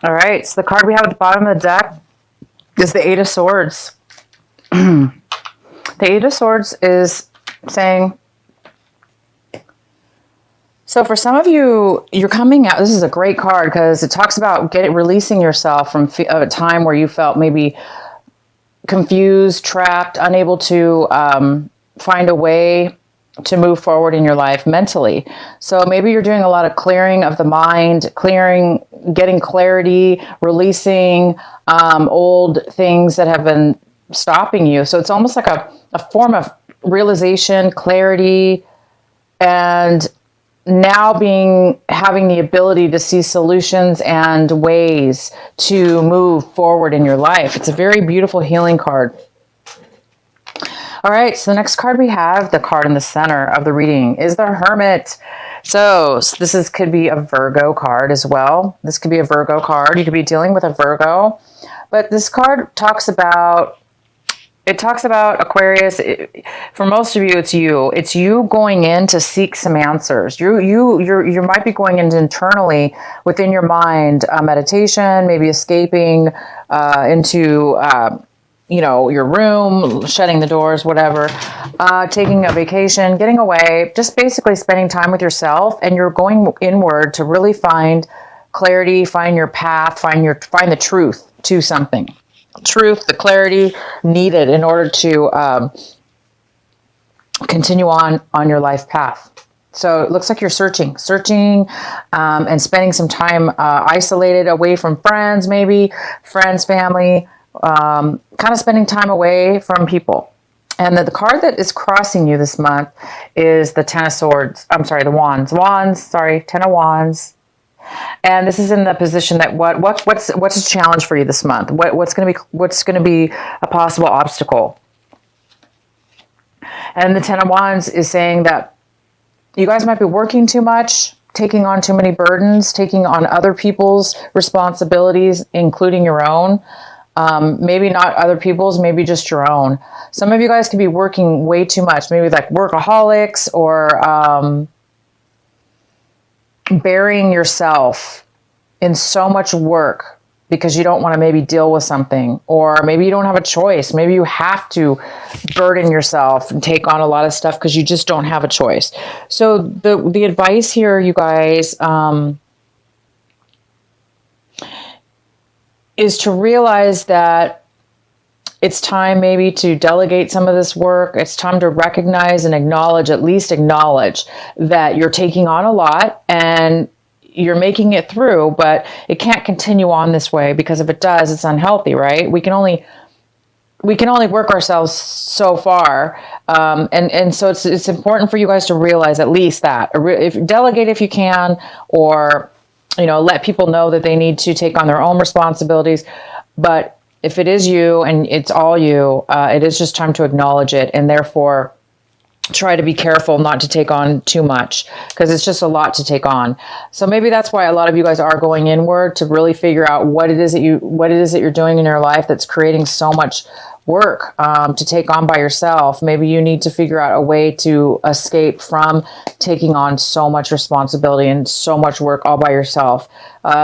All right, so the card we have at the bottom of the deck is the Eight of Swords. The Eight of Swords is saying, so for some of you, you're coming out, this is a great card because it talks about releasing yourself from a time where you felt maybe confused, trapped, unable to find a way to move forward in your life mentally. So maybe you're doing a lot of clearing of the mind, getting clarity, releasing old things that have been stopping you. So it's almost like a form of realization, clarity, and now having the ability to see solutions and ways to move forward in your life. It's a very beautiful healing card. All right, so the next card we have, the card in the center of the reading, is the Hermit. So this could be a Virgo card as well. This could be a Virgo card. You could be dealing with a Virgo. But this card talks about Aquarius. For most of you, it's you. It's you going in to seek some answers. You might be going into internally within your mind, meditation, maybe escaping into your room, shutting the doors, whatever, taking a vacation, getting away, just basically spending time with yourself, and you're going inward to really find clarity, find your path, find the truth to something. Truth, the clarity needed in order to continue on your life path. So it looks like you're searching, and spending some time isolated away from friends, family, kind of spending time away from people. And the card that is crossing you this month is the Ten of Swords. I'm sorry, the Wands. Ten of Wands. And this is in the position that what's a challenge for you this month? What's going to be a possible obstacle? And the Ten of Wands is saying that you guys might be working too much, taking on too many burdens, taking on other people's responsibilities, including your own. Maybe not other people's, maybe just your own. Some of you guys could be working way too much, maybe like workaholics, or burying yourself in so much work because you don't want to maybe deal with something, or maybe you don't have a choice. Maybe you have to burden yourself and take on a lot of stuff because you just don't have a choice. So the advice here, you guys, is to realize that it's time maybe to delegate some of this work. It's time to recognize and at least acknowledge that you're taking on a lot and you're making it through, but it can't continue on this way, because if it does, it's unhealthy, right? We can only work ourselves so far. And so it's important for you guys to realize at least that. Delegate if you can, or let people know that they need to take on their own responsibilities. But if it is you and it's all you, it is just time to acknowledge it, and therefore try to be careful not to take on too much, because it's just a lot to take on. So maybe that's why a lot of you guys are going inward to really figure out what it is that you're doing in your life that's creating so much work to take on by yourself. Maybe you need to figure out a way to escape from taking on so much responsibility and so much work all by yourself.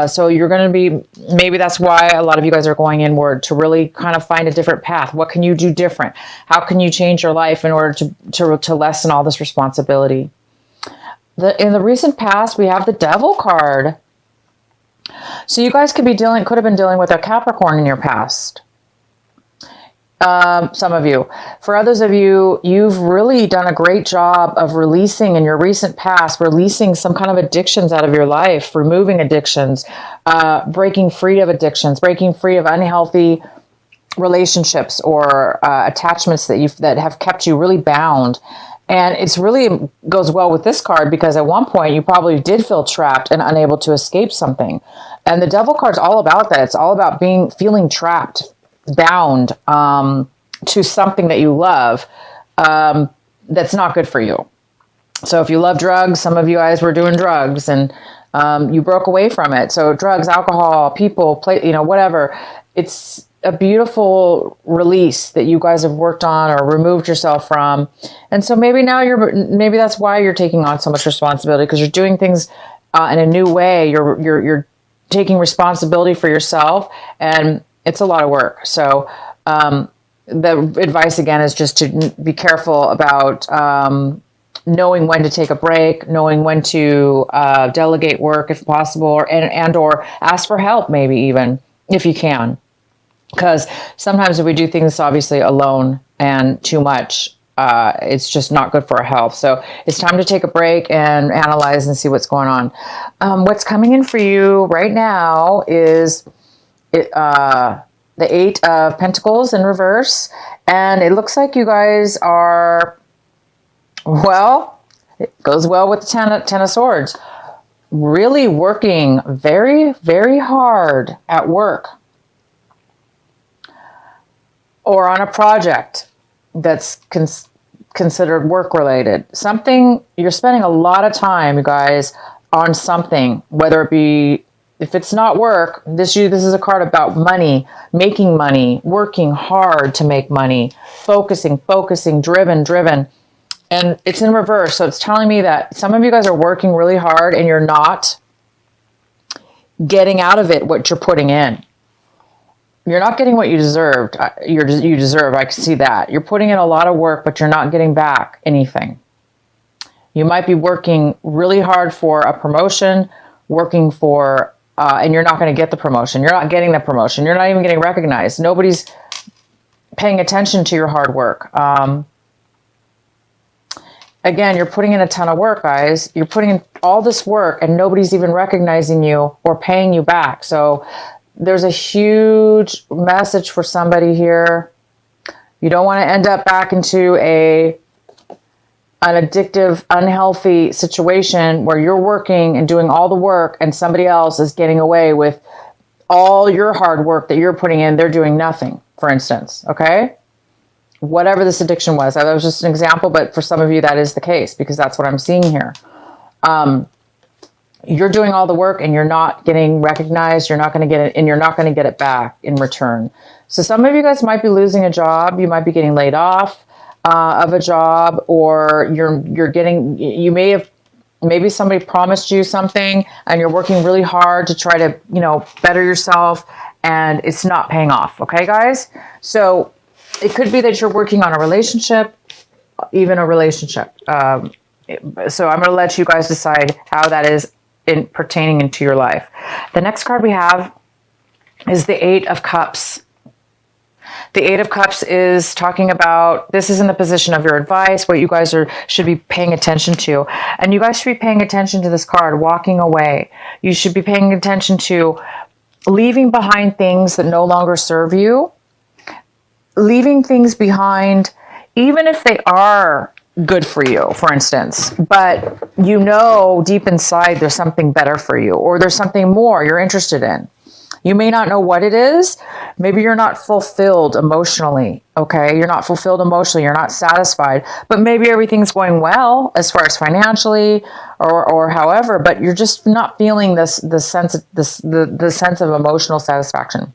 So you're going to be, maybe that's why a lot of you guys are going inward, to really kind of find a different path. What can you do different? How can you change your life in order to lessen all this responsibility? In the recent past, we have the Devil card. So you guys could have been dealing with a Capricorn in your past. Some of you. For others of you, you've really done a great job of releasing in your recent past, releasing some kind of addictions out of your life, removing addictions, breaking free of addictions, breaking free of unhealthy relationships or attachments that have kept you really bound. And it's really goes well with this card, because at one point you probably did feel trapped and unable to escape something. And the Devil card's all about that. It's all about feeling trapped, bound to something that you love that's not good for you. So if you love drugs, some of you guys were doing drugs and you broke away from it. So drugs, alcohol, people, whatever. It's a beautiful release that you guys have worked on or removed yourself from. And so maybe maybe that's why you're taking on so much responsibility, because you're doing things in a new way. You're taking responsibility for yourself, and it's a lot of work. So the advice again is just to be careful about knowing when to take a break, knowing when to delegate work if possible, or ask for help, maybe even if you can. Because sometimes if we do things obviously alone and too much, it's just not good for our health. So it's time to take a break and analyze and see what's going on. What's coming in for you right now is the Eight of Pentacles in reverse. And it looks like you guys are, well, it goes well with the Ten of Swords. Really working very, very hard at work or on a project that's considered work related. Something, you're spending a lot of time, you guys, on something, whether it be, if it's not work, this is a card about money, making money, working hard to make money, focusing, driven. And it's in reverse. So it's telling me that some of you guys are working really hard and you're not getting out of it what you're putting in. You're not getting what you deserved. You deserve. I can see that. You're putting in a lot of work, but you're not getting back anything. You might be working really hard for a promotion, working for, and you're not going to get the promotion. You're not getting the promotion. You're not even getting recognized. Nobody's paying attention to your hard work. Again, you're putting in a ton of work, guys. You're putting in all this work and nobody's even recognizing you or paying you back. So there's a huge message for somebody here. You don't want to end up back into an addictive, unhealthy situation where you're working and doing all the work and somebody else is getting away with all your hard work that you're putting in. They're doing nothing, for instance, okay? Whatever this addiction was. That was just an example, but for some of you that is the case because that's what I'm seeing here. You're doing all the work and you're not getting recognized. You're not going to get it, and you're not going to get it back in return. So some of you guys might be losing a job. You might be getting laid off of a job, or maybe somebody promised you something and you're working really hard to try to, better yourself and it's not paying off. Okay, guys? So it could be that you're working on a relationship, even a relationship. So I'm going to let you guys decide how that is pertaining into your life. The next card we have is the Eight of Cups. The Eight of Cups is talking about, this is in the position of your advice, what you guys should be paying attention to. And you guys should be paying attention to this card, walking away. You should be paying attention to leaving behind things that no longer serve you. Leaving things behind, even if they are good for you, for instance, but deep inside there's something better for you, or there's something more you're interested in. You may not know what it is. Maybe you're not fulfilled emotionally, okay? You're not fulfilled emotionally. You're not satisfied, but maybe everything's going well as far as financially or however, but you're just not feeling the sense of emotional satisfaction.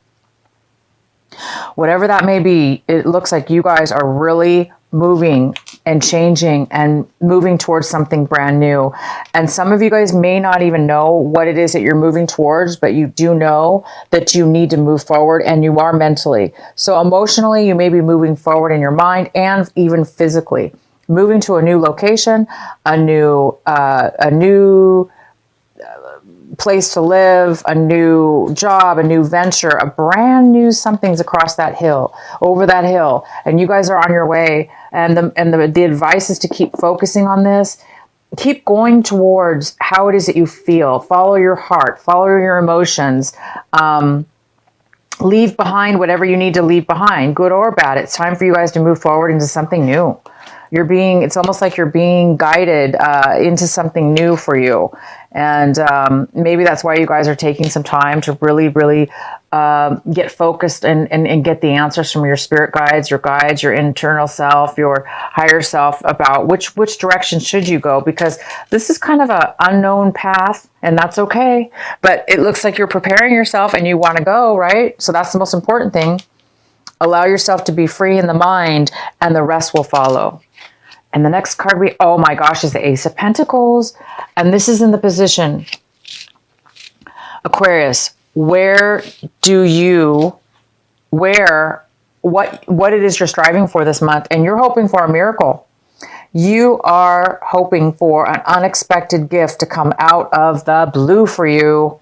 Whatever that may be, it looks like you guys are really moving and changing and moving towards something brand new. And some of you guys may not even know what it is that you're moving towards, but you do know that you need to move forward, and you are mentally. So emotionally, you may be moving forward in your mind and even physically. Moving to a new location, a new place to live, a new job, a new venture, a brand new something's across that hill, over that hill, and you guys are on your way. And the advice is to keep focusing on this. Keep going towards how it is that you feel. Follow your heart. Follow your emotions. Leave behind whatever you need to leave behind, good or bad. It's time for you guys to move forward into something new. It's almost like you're being guided into something new for you. And maybe that's why you guys are taking some time to really, really get focused and get the answers from your spirit guides, your internal self, your higher self about which direction should you go, because this is kind of an unknown path, and that's okay. But it looks like you're preparing yourself and you want to go, right? So that's the most important thing. Allow yourself to be free in the mind, and the rest will follow. And the next card oh my gosh, is the Ace of Pentacles. And this is in the position Aquarius, what it is you're striving for this month, and you're hoping for a miracle. You are hoping for an unexpected gift to come out of the blue for you.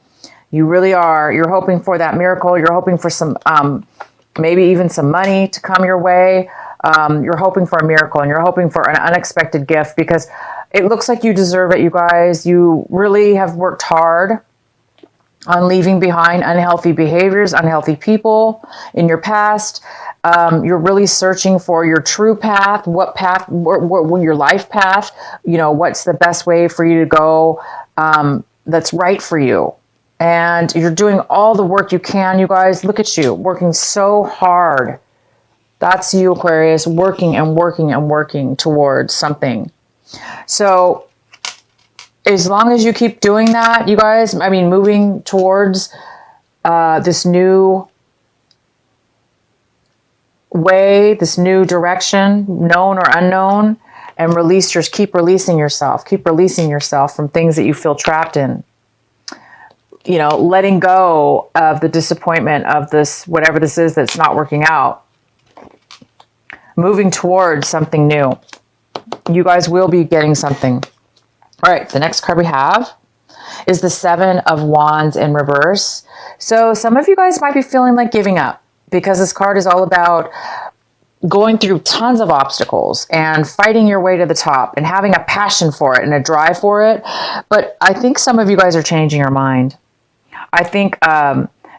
You really are. You're hoping for that miracle. You're hoping for some, maybe even some money to come your way. You're hoping for a miracle, and you're hoping for an unexpected gift, because it looks like you deserve it, you guys. You really have worked hard on leaving behind unhealthy behaviors, unhealthy people in your past. You're really searching for your true path, what your life path, what's the best way for you to go, that's right for you. And you're doing all the work you can, you guys. Look at you, working so hard. That's you, Aquarius, working and working and working towards something. So as long as you keep doing that, you guys, moving towards this new way, this new direction, known or unknown, and keep releasing yourself from things that you feel trapped in. Letting go of the disappointment of this, whatever this is that's not working out. Moving towards something new. You guys will be getting something. All right, the next card we have is the 7 of Wands in reverse. So some of you guys might be feeling like giving up, because this card is all about going through tons of obstacles and fighting your way to the top and having a passion for it and a drive for it. But I think some of you guys are changing your mind. I think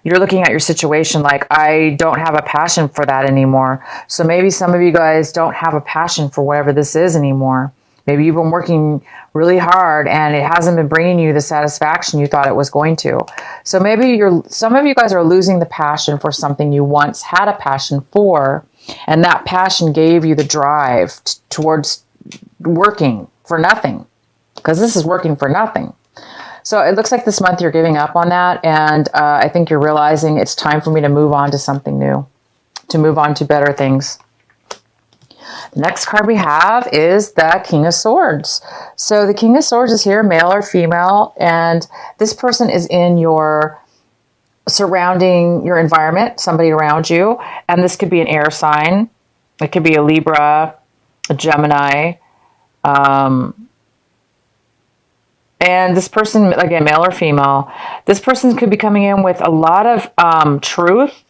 you're looking at your situation like, I don't have a passion for that anymore. So maybe some of you guys don't have a passion for whatever this is anymore. Maybe you've been working really hard and it hasn't been bringing you the satisfaction you thought it was going to. So maybe some of you guys are losing the passion for something you once had a passion for, and that passion gave you the drive towards working for nothing, because this is working for nothing. So it looks like this month you're giving up on that, and I think you're realizing it's time for me to move on to something new, to move on to better things. The next card we have is the King of Swords. So the King of Swords is here, male or female, and this person is in your surrounding, your environment, somebody around you, and this could be an air sign. It could be a Libra, a Gemini, and this person, again, male or female, this person could be coming in with a lot of truth,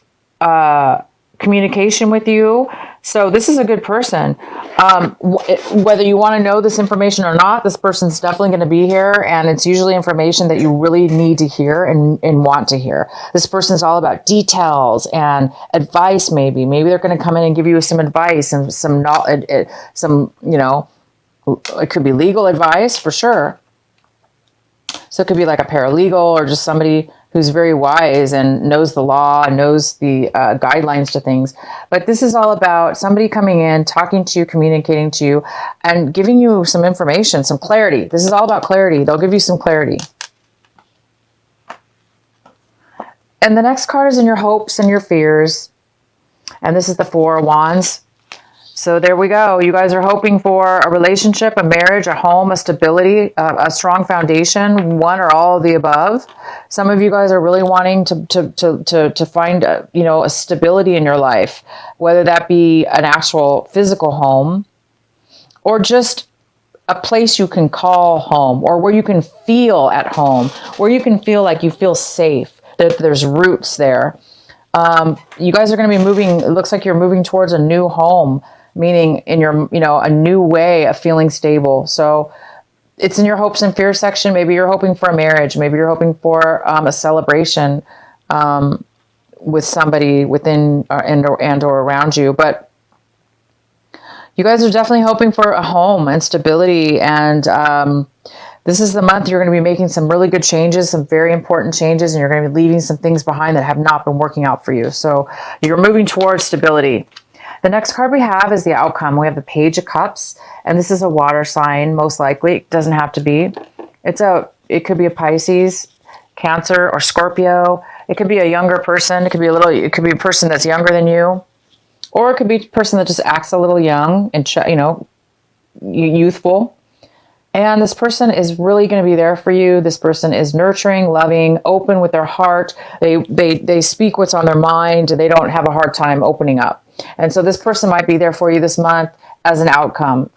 communication with you. So this is a good person. Whether you want to know this information or not, this person's definitely going to be here, and it's usually information that you really need to hear and want to hear. This person's all about details and advice. Maybe they're going to come in and give you some advice and some knowledge, it could be legal advice for sure. So it could be like a paralegal or just somebody who's very wise and knows the law and knows the guidelines to things. But this is all about somebody coming in, talking to you, communicating to you, and giving you some information, some clarity. This is all about clarity. They'll give you some clarity. And the next card is in your hopes and your fears. And this is the 4 of Wands. So there we go. You guys are hoping for a relationship, a marriage, a home, a stability, a strong foundation, one or all of the above. Some of you guys are really wanting to find a stability in your life, whether that be an actual physical home or just a place you can call home, or where you can feel at home, where you can feel like you feel safe, that there's roots there. You guys are going to be moving. It looks like you're moving towards a new home, meaning in your, a new way of feeling stable. So it's in your hopes and fears section. Maybe you're hoping for a marriage. Maybe you're hoping for a celebration with somebody within and or around you. But you guys are definitely hoping for a home and stability. And this is the month you're going to be making some really good changes, some very important changes, and you're going to be leaving some things behind that have not been working out for you. So you're moving towards stability. The next card we have is the outcome. We have the Page of Cups, and this is a water sign, most likely. It doesn't have to be. It could be a Pisces, Cancer, or Scorpio. It could be a younger person. It could be a person that's younger than you, or it could be a person that just acts a little young and youthful. And this person is really going to be there for you. This person is nurturing, loving, open with their heart. They speak what's on their mind. They don't have a hard time opening up. And so this person might be there for you this month as an outcome,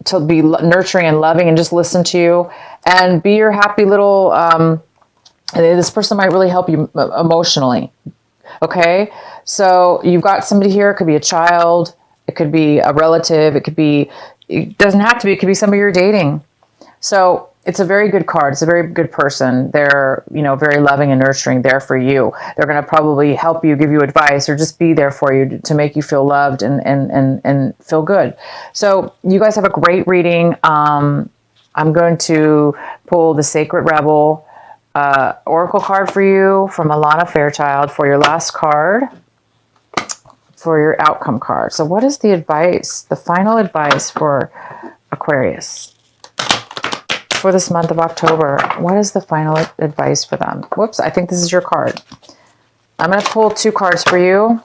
to be nurturing and loving and just listen to you and be your happy little, this person might really help you emotionally. Okay. So you've got somebody here. It could be a child. It could be a relative. It doesn't have to be, it could be somebody you're dating. So it's a very good card. It's a very good person. They're, very loving and nurturing, there for you. They're going to probably help you, give you advice, or just be there for you to make you feel loved and feel good. So you guys have a great reading. I'm going to pull the Sacred Rebel Oracle card for you from Alana Fairchild for your last card, for your outcome card. So what is the advice, the final advice for Aquarius for this month of October? What is the final advice for them? Whoops, I think this is your card. I'm going to pull 2 cards for you.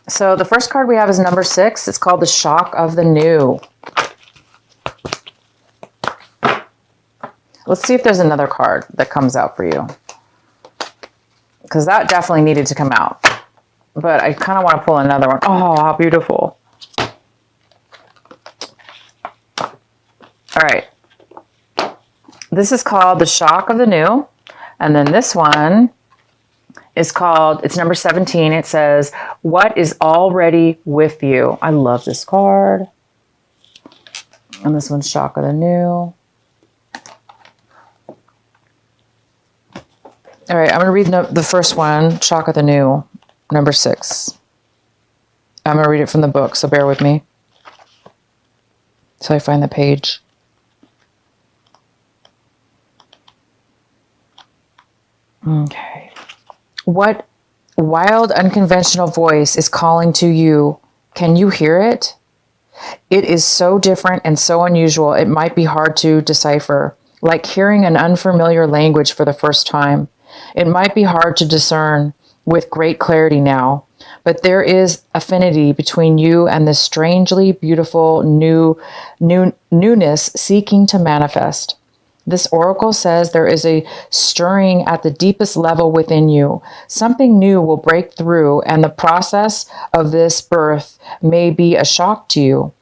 So the first card we have is number 6. It's called the Shock of the New. Let's see if there's another card that comes out for you, because that definitely needed to come out. But I kind of want to pull another one. Oh, how beautiful. All right. This is called the Shock of the New. And then this one is called, it's number 17. It says, what is already with you? I love this card. And this one's Shock of the New. All right, I'm going to read the first one, Shock of the New, number 6. I'm going to read it from the book, so bear with me till I find the page. Okay. What wild, unconventional voice is calling to you? Can you hear it? It is so different and so unusual, it might be hard to decipher, like hearing an unfamiliar language for the first time. It might be hard to discern with great clarity now, but there is affinity between you and this strangely beautiful newness seeking to manifest. This oracle says there is a stirring at the deepest level within you. Something new will break through, and the process of this birth may be a shock to you.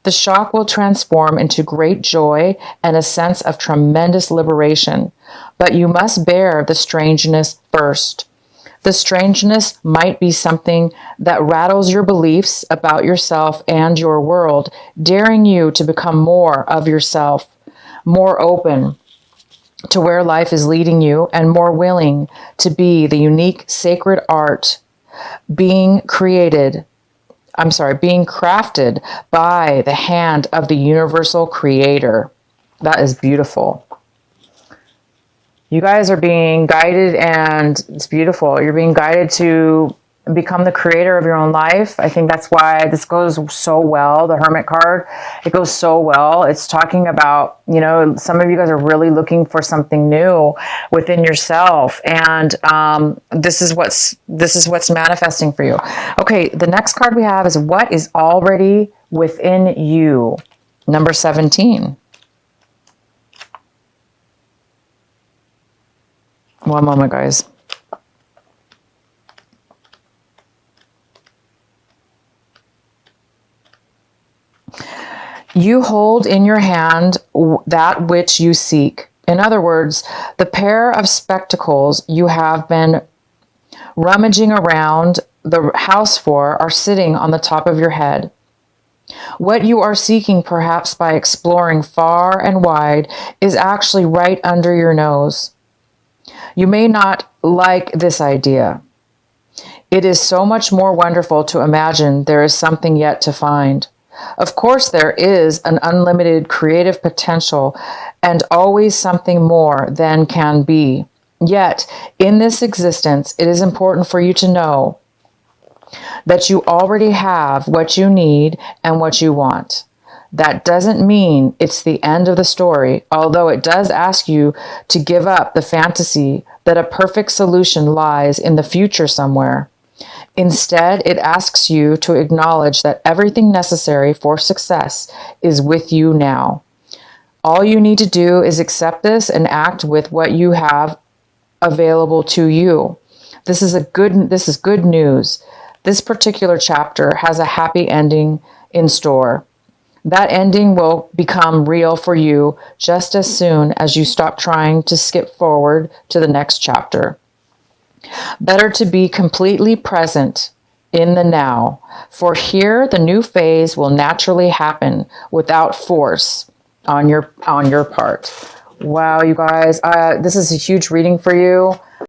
The shock will transform into great joy and a sense of tremendous liberation. But you must bear the strangeness first. The strangeness might be something that rattles your beliefs about yourself and your world, daring you to become more of yourself, more open to where life is leading you, and more willing to be the unique sacred art being crafted by the hand of the universal creator. That is beautiful. You guys are being guided, and it's beautiful. You're being guided to become the creator of your own life. I think that's why this goes so well. The Hermit card, it goes so well. It's talking about, some of you guys are really looking for something new within yourself. And this is what's manifesting for you. Okay, the next card we have is what is already within you. Number 17. One moment, guys. You hold in your hand that which you seek. In other words, the pair of spectacles you have been rummaging around the house for are sitting on the top of your head. What you are seeking, perhaps by exploring far and wide, is actually right under your nose. You may not like this idea. It is so much more wonderful to imagine there is something yet to find. Of course, there is an unlimited creative potential and always something more than can be. Yet, in this existence, it is important for you to know that you already have what you need and what you want. That doesn't mean it's the end of the story, although it does ask you to give up the fantasy that a perfect solution lies in the future somewhere. Instead, it asks you to acknowledge that everything necessary for success is with you now. All you need to do is accept this and act with what you have available to you. This is good news. This particular chapter has a happy ending in store. That ending will become real for you just as soon as you stop trying to skip forward to the next chapter. Better to be completely present in the now, for here the new phase will naturally happen without force on your part. Wow, you guys, this is a huge reading for you.